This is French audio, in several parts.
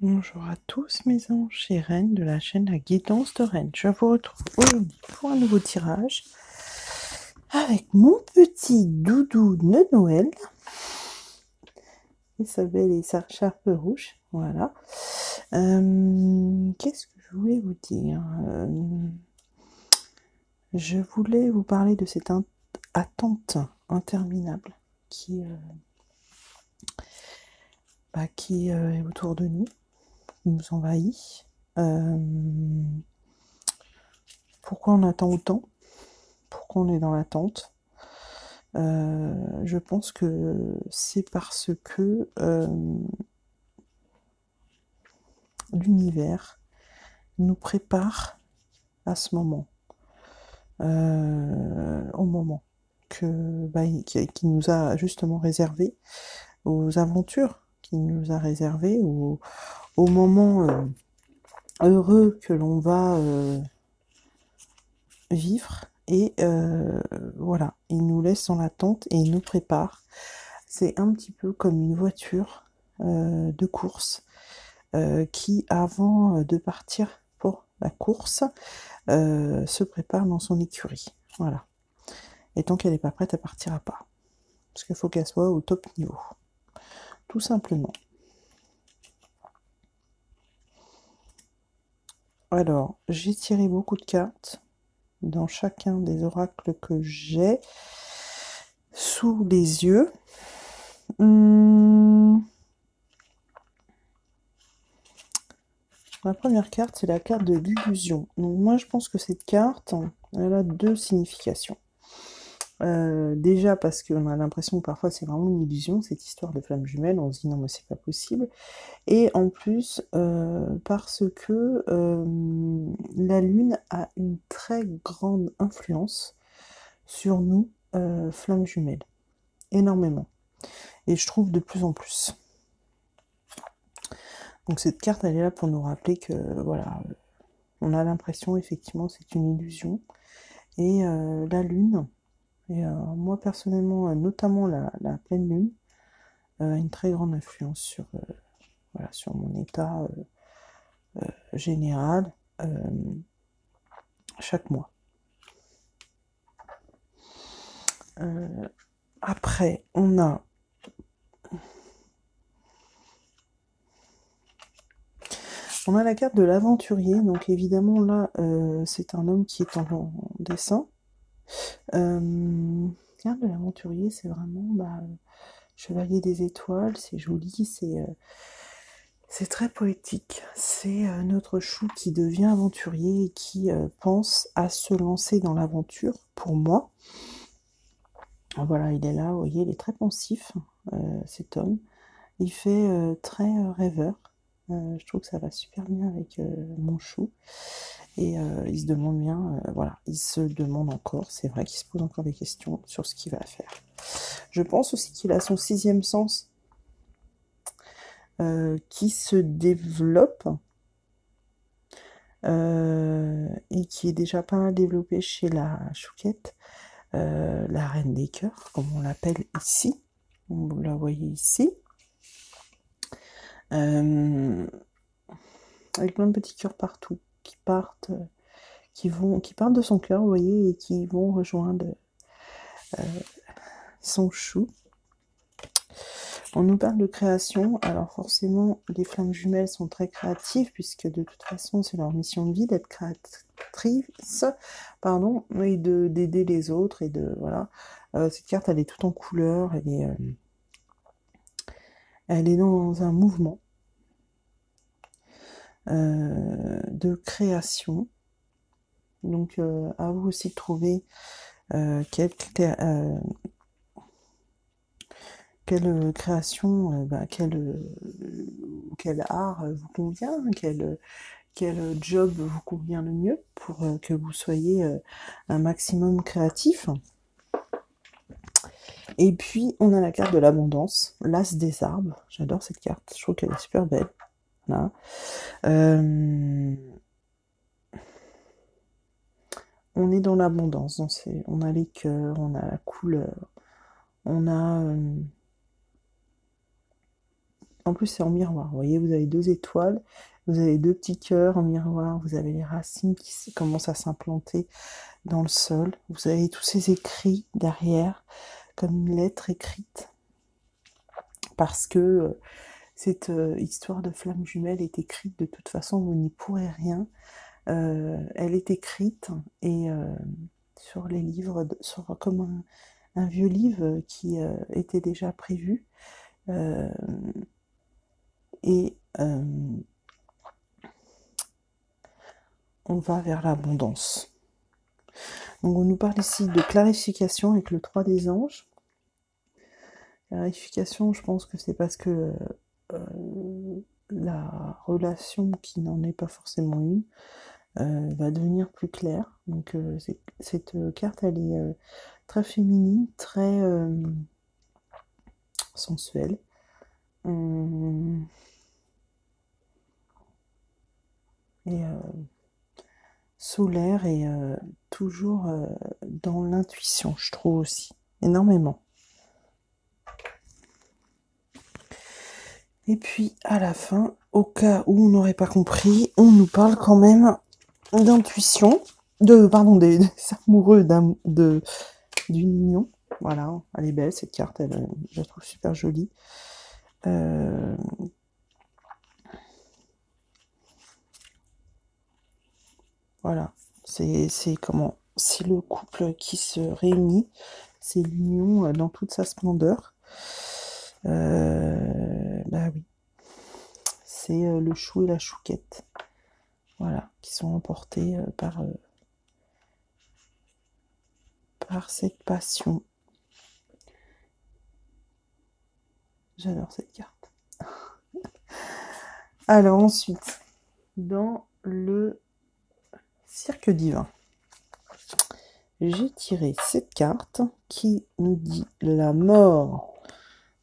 Bonjour à tous mes anges et reines de la chaîne La Guidance de Rennes. Je vous retrouve aujourd'hui pour un nouveau tirage avec mon petit doudou de Noël. Isabelle et sa charpe rouge. Voilà. Qu'est-ce que je voulais vous dire Je voulais vous parler de cette attente interminable qui est autour de nous, qui nous envahit. Pourquoi on attend autant? Pourquoi on est dans l'attente? Je pense que c'est parce que l'univers nous prépare à ce moment, au moment qui nous a justement réservé, aux aventures qu'il nous a réservées, au moment heureux que l'on va vivre. Et voilà, il nous laisse dans l'attente et il nous prépare. C'est un petit peu comme une voiture de course qui, avant de partir pour la course, se prépare dans son écurie. Voilà. Et tant qu'elle n'est pas prête, elle partira pas. Parce qu'il faut qu'elle soit au top niveau. Tout simplement. Alors, j'ai tiré beaucoup de cartes dans chacun des oracles que j'ai sous les yeux. La première carte, c'est la carte de l'illusion. Donc moi, je pense que cette carte, elle a deux significations. Déjà parce qu'on a l'impression que parfois c'est vraiment une illusion, cette histoire de flammes jumelles, on se dit non mais c'est pas possible. Et en plus, parce que la Lune a une très grande influence sur nous, flammes jumelles. Énormément. Et je trouve de plus en plus. Donc cette carte, elle est là pour nous rappeler que, voilà, on a l'impression, effectivement, c'est une illusion. Et la Lune, et moi personnellement, notamment la pleine Lune, a une très grande influence sur, voilà, sur mon état général chaque mois. Après, on a la carte de l'aventurier. Donc évidemment là, c'est un homme qui est en dessin. Carte de l'aventurier, c'est vraiment chevalier des étoiles, c'est joli, c'est très poétique. C'est notre chou qui devient aventurier et qui pense à se lancer dans l'aventure. Pour moi, voilà, il est là, vous voyez, il est très pensif, cet homme. Il fait très rêveur. Je trouve que ça va super bien avec mon chou. Et il se demande bien, voilà, il se demande encore, c'est vrai qu'il se pose encore des questions sur ce qu'il va faire. Je pense aussi qu'il a son sixième sens qui se développe et qui est déjà pas mal développé chez la chouquette, la reine des cœurs, comme on l'appelle ici. Vous la voyez ici. Avec plein de petits cœurs partout qui partent de son cœur, vous voyez, et qui vont rejoindre son chou. On nous parle de création, alors forcément les flammes jumelles sont très créatives puisque de toute façon c'est leur mission de vie d'être créatrice, pardon, et d'aider les autres et de voilà. Cette carte elle est toute en couleur, elle est dans un mouvement de création. Donc à vous aussi de trouver quelle création, quel art vous convient, quel job vous convient le mieux pour que vous soyez un maximum créatif. Et puis on a la carte de l'abondance, l'as des arbres. J'adore cette carte, je trouve qu'elle est super belle. Voilà. On est dans l'abondance, on a les cœurs, on a la couleur, on a En plus, c'est en miroir. Vous voyez, vous avez 2 étoiles, vous avez 2 petits cœurs en miroir, vous avez les racines qui commencent à s'implanter dans le sol. Vous avez tous ces écrits derrière, comme une lettre écrite. Parce que cette histoire de flamme jumelle est écrite, de toute façon, vous n'y pourrez rien. Elle est écrite et sur les livres, comme un vieux livre qui était déjà prévu. Et on va vers l'abondance. Donc on nous parle ici de clarification avec le 3 des anges. Clarification, je pense que c'est parce que la relation qui n'en est pas forcément une va devenir plus claire. Donc cette carte, elle est très féminine, très sensuelle. Et solaire et toujours dans l'intuition, je trouve aussi, énormément. Et puis à la fin, au cas où on n'aurait pas compris, on nous parle quand même d'intuition, des amoureux d'une union. Voilà, elle est belle cette carte, je la trouve super jolie. Voilà, c'est le couple qui se réunit, c'est l'union dans toute sa splendeur. Bah oui, c'est le chou et la chouquette, voilà, qui sont emportés par cette passion. J'adore cette carte. Alors ensuite, dans le cirque divin, j'ai tiré cette carte qui nous dit la mort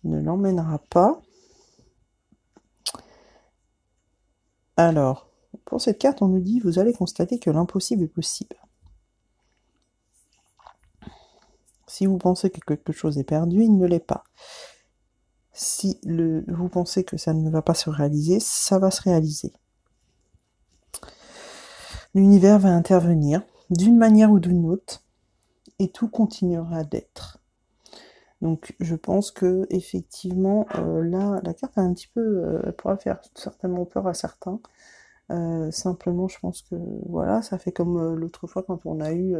ne l'emmènera pas. Alors, pour cette carte, on nous dit vous allez constater que l'impossible est possible. Si vous pensez que quelque chose est perdu, il ne l'est pas. Si vous pensez que ça ne va pas se réaliser, ça va se réaliser. L'univers va intervenir d'une manière ou d'une autre et tout continuera d'être. Donc je pense que effectivement là la carte a un petit peu elle pourra faire certainement peur à certains. Simplement je pense que voilà, ça fait comme l'autre fois quand on a eu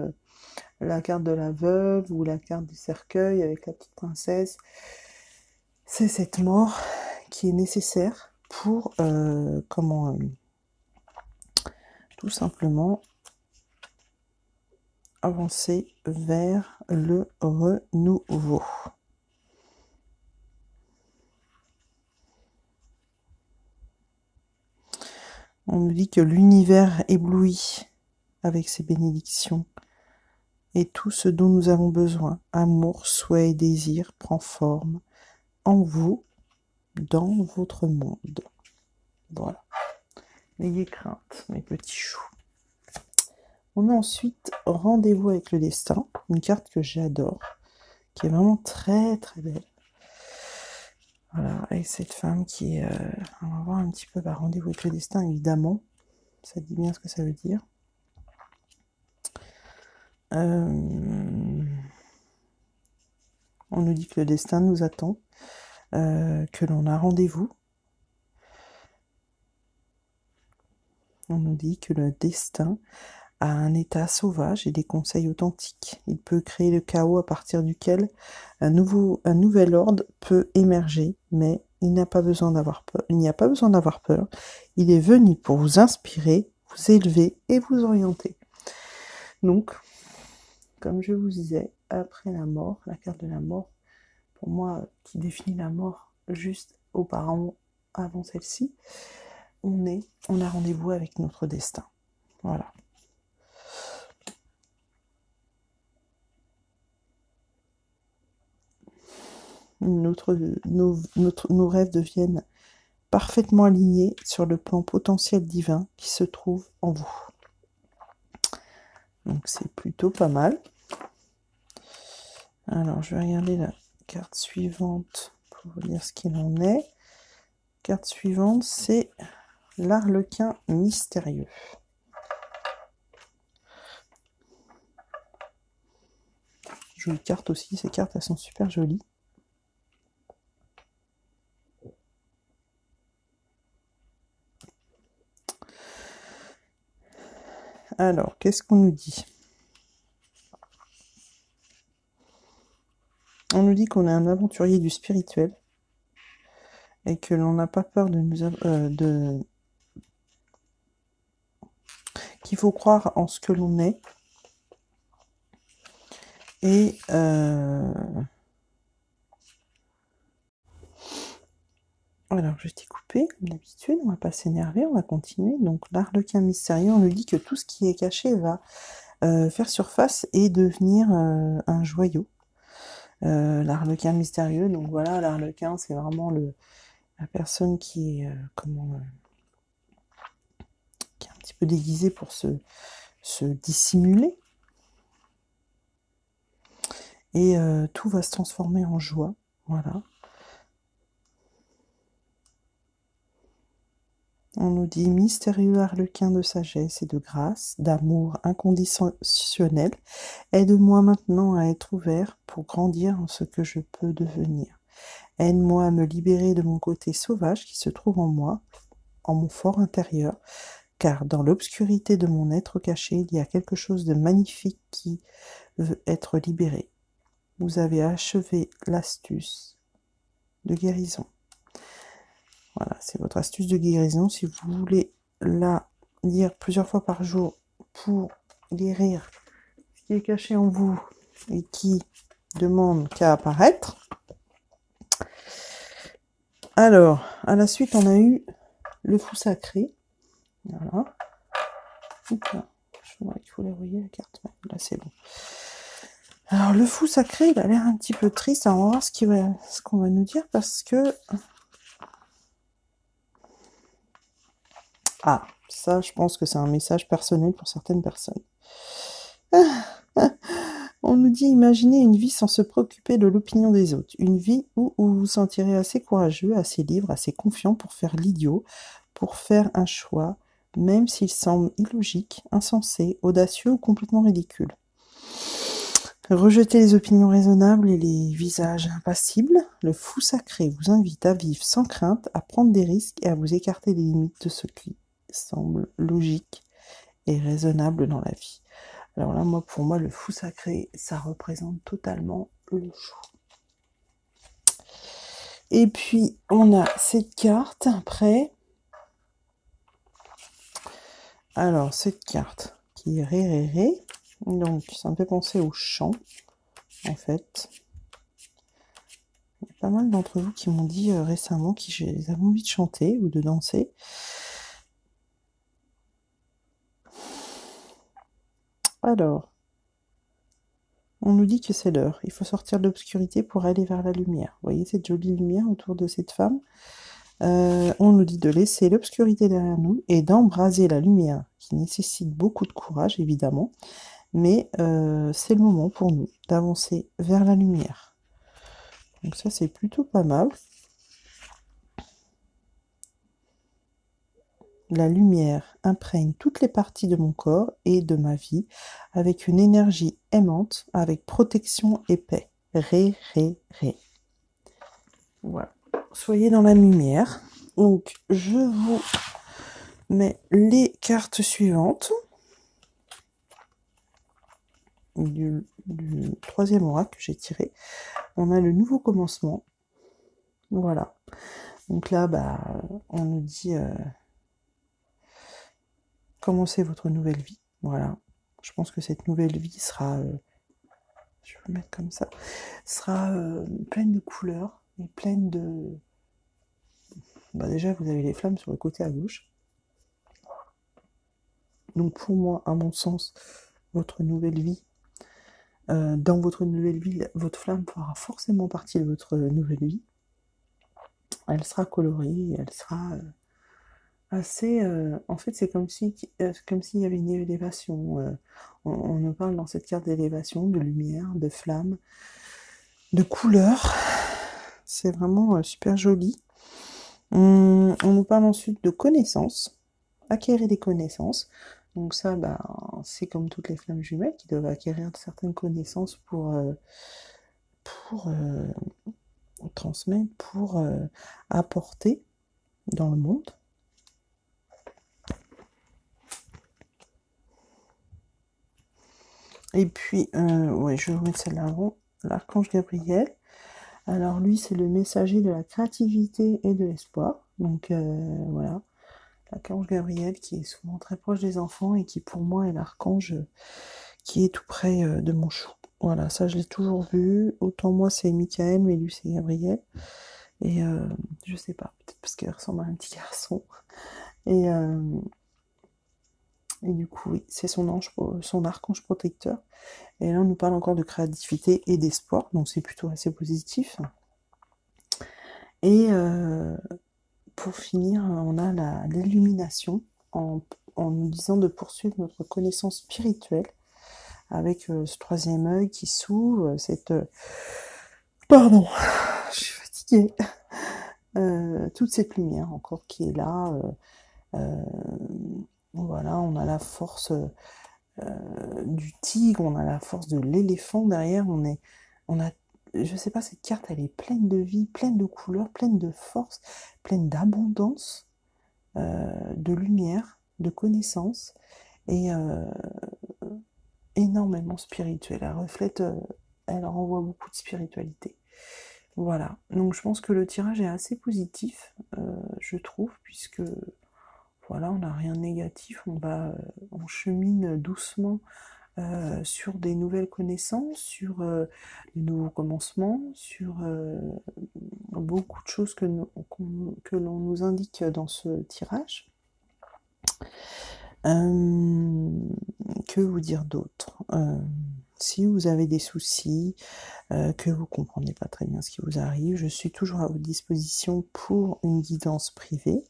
la carte de la veuve ou la carte du cercueil avec la petite princesse. C'est cette mort qui est nécessaire pour tout simplement avancer vers le renouveau. On nous dit que l'univers éblouit avec ses bénédictions et tout ce dont nous avons besoin, amour, souhait et désir, prend forme en vous, dans votre monde. Voilà. N'ayez crainte, mes petits choux. On a ensuite Rendez-vous avec le destin, une carte que j'adore, qui est vraiment très très belle. Voilà, avec cette femme qui est... on va voir un petit peu Rendez-vous avec le destin, évidemment. Ça dit bien ce que ça veut dire. On nous dit que le destin nous attend, que l'on a rendez-vous. On nous dit que le destin a un état sauvage et des conseils authentiques. Il peut créer le chaos à partir duquel un nouvel ordre peut émerger, mais il n'y a pas besoin d'avoir peur. Il est venu pour vous inspirer, vous élever et vous orienter. Donc, comme je vous disais, après la mort, la carte de la mort, pour moi, qui définit la mort juste auparavant, avant celle-ci, on a rendez-vous avec notre destin. Voilà. Nos rêves deviennent parfaitement alignés sur le plan potentiel divin qui se trouve en vous. Donc c'est plutôt pas mal. Alors je vais regarder la carte suivante pour vous dire ce qu'il en est. carte suivante, c'est l'Arlequin mystérieux. Jolie carte aussi, ces cartes elles sont super jolies. Alors, qu'est-ce qu'on nous dit? On nous dit qu'on est un aventurier du spirituel et que l'on n'a pas peur de nous qu'il faut croire en ce que l'on est. Et alors, je t'ai coupé, comme d'habitude, on va pas s'énerver, on va continuer. Donc, l'Arlequin mystérieux, on nous dit que tout ce qui est caché va faire surface et devenir un joyau. L'Arlequin mystérieux, donc voilà, l'Arlequin, c'est vraiment la personne qui est, qui est un petit peu déguisée pour se dissimuler. Et tout va se transformer en joie, voilà. On nous dit mystérieux arlequin de sagesse et de grâce, d'amour inconditionnel, aide-moi maintenant à être ouvert pour grandir en ce que je peux devenir. Aide-moi à me libérer de mon côté sauvage qui se trouve en moi, en mon fort intérieur, car dans l'obscurité de mon être caché, il y a quelque chose de magnifique qui veut être libéré. Vous avez achevé l'astuce de guérison. Voilà, c'est votre astuce de guérison. Si vous voulez la lire plusieurs fois par jour pour guérir ce qui est caché en vous et qui demande qu'à apparaître. Alors, à la suite, on a eu le fou sacré. Voilà. Là, je vois qu'il faut les rouiller la carte. Là, c'est bon. Alors, le fou sacré, il a l'air un petit peu triste. Alors, on va voir ce qu'on va nous dire parce que... Ah, ça, je pense que c'est un message personnel pour certaines personnes. On nous dit imaginer une vie sans se préoccuper de l'opinion des autres. Une vie où vous vous sentirez assez courageux, assez libre, assez confiant pour faire l'idiot, pour faire un choix, même s'il semble illogique, insensé, audacieux ou complètement ridicule. Rejetez les opinions raisonnables et les visages impassibles. Le fou sacré vous invite à vivre sans crainte, à prendre des risques et à vous écarter des limites de ce qui semble logique et raisonnable dans la vie. Alors là, pour moi, le fou sacré, ça représente totalement le choix. Et puis, on a cette carte après. Alors, cette carte qui est Ré. Donc, ça me fait penser au chant, en fait. Il y a pas mal d'entre vous qui m'ont dit récemment qu'ils avaient envie de chanter ou de danser. Alors, on nous dit que c'est l'heure. Il faut sortir de l'obscurité pour aller vers la lumière. Vous voyez cette jolie lumière autour de cette femme? On nous dit de laisser l'obscurité derrière nous et d'embraser la lumière, qui nécessite beaucoup de courage, évidemment. Mais c'est le moment pour nous d'avancer vers la lumière. Donc ça, c'est plutôt pas mal. La lumière imprègne toutes les parties de mon corps et de ma vie avec une énergie aimante, avec protection et paix. Ré. Voilà. Soyez dans la lumière. Donc, je vous mets les cartes suivantes du troisième oracle que j'ai tiré. On a le nouveau commencement. Voilà. Donc là, on nous dit... commencez votre nouvelle vie, voilà. Je pense que cette nouvelle vie sera, je vais le mettre comme ça, sera pleine de couleurs et pleine de... déjà, vous avez les flammes sur le côté à gauche. Donc pour moi, à mon sens, votre nouvelle vie, dans votre nouvelle vie, votre flamme fera forcément partie de votre nouvelle vie. Elle sera colorée, elle sera... assez, en fait, c'est comme s'il y avait une élévation. On nous parle dans cette carte d'élévation, de lumière, de flamme, de couleur. C'est vraiment super joli. On nous parle ensuite de connaissances, acquérir des connaissances. Donc ça, bah, c'est comme toutes les flammes jumelles qui doivent acquérir certaines connaissances pour transmettre, pour apporter dans le monde. Et puis, ouais, je vais remettre celle-là avant, l'archange Gabriel. Alors lui, c'est le messager de la créativité et de l'espoir. Donc voilà, l'archange Gabriel qui est souvent très proche des enfants et qui pour moi est l'archange qui est tout près de mon chou. Voilà, ça je l'ai toujours vu. Autant moi c'est Michael, mais lui c'est Gabriel. Et je sais pas, peut-être parce qu'il ressemble à un petit garçon. Et, euh, et du coup, oui, c'est son archange protecteur. Et là, on nous parle encore de créativité et d'espoir, donc c'est plutôt assez positif. Et pour finir, on a l'illumination en nous disant de poursuivre notre connaissance spirituelle avec ce troisième œil qui s'ouvre, pardon, je suis fatiguée. Toute cette lumière encore qui est là. Voilà, on a la force du tigre, on a la force de l'éléphant derrière, je sais pas, cette carte elle est pleine de vie, pleine de couleurs, pleine de force, pleine d'abondance, de lumière, de connaissance et énormément spirituelle. Elle reflète, elle renvoie beaucoup de spiritualité. Voilà, donc je pense que le tirage est assez positif, je trouve, puisque voilà, on n'a rien de négatif, on chemine doucement sur des nouvelles connaissances, sur de nouveaux commencements, sur beaucoup de choses que l'on nous indique dans ce tirage. Que vous dire d'autre? Si vous avez des soucis, que vous ne comprenez pas très bien ce qui vous arrive, je suis toujours à votre disposition pour une guidance privée.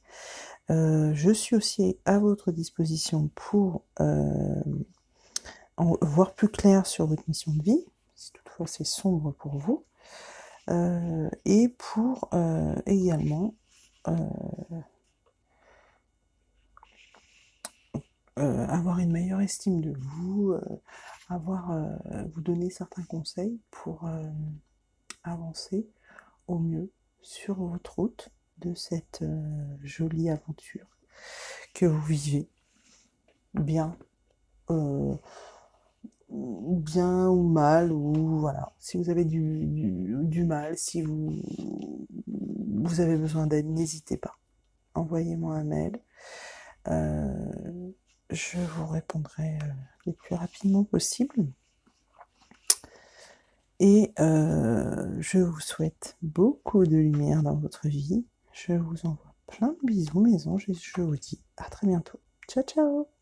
Je suis aussi à votre disposition pour voir plus clair sur votre mission de vie, si toutefois c'est sombre pour vous, et pour également avoir une meilleure estime de vous, vous donner certains conseils pour avancer au mieux sur votre route de cette jolie aventure que vous vivez bien, bien ou mal, ou voilà. Si vous avez du mal, si vous avez besoin d'aide, n'hésitez pas. Envoyez-moi un mail. Je vous répondrai le plus rapidement possible. Et je vous souhaite beaucoup de lumière dans votre vie. Je vous envoie plein de bisous, mes anges, et je vous dis à très bientôt. Ciao, ciao!